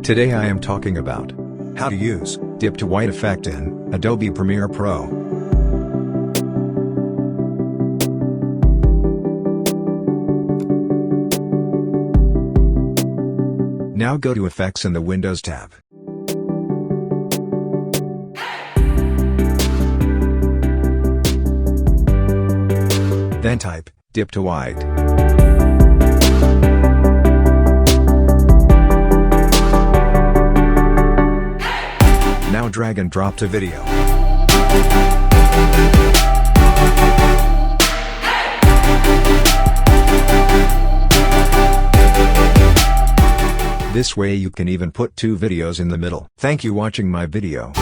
Today I am talking about how to use dip to white effect in Adobe Premiere Pro. Now go to Effects in the Windows tab. Then type dip to white. Now drag and drop to video. This way you can even put two videos in the middle. Thank you watching my video.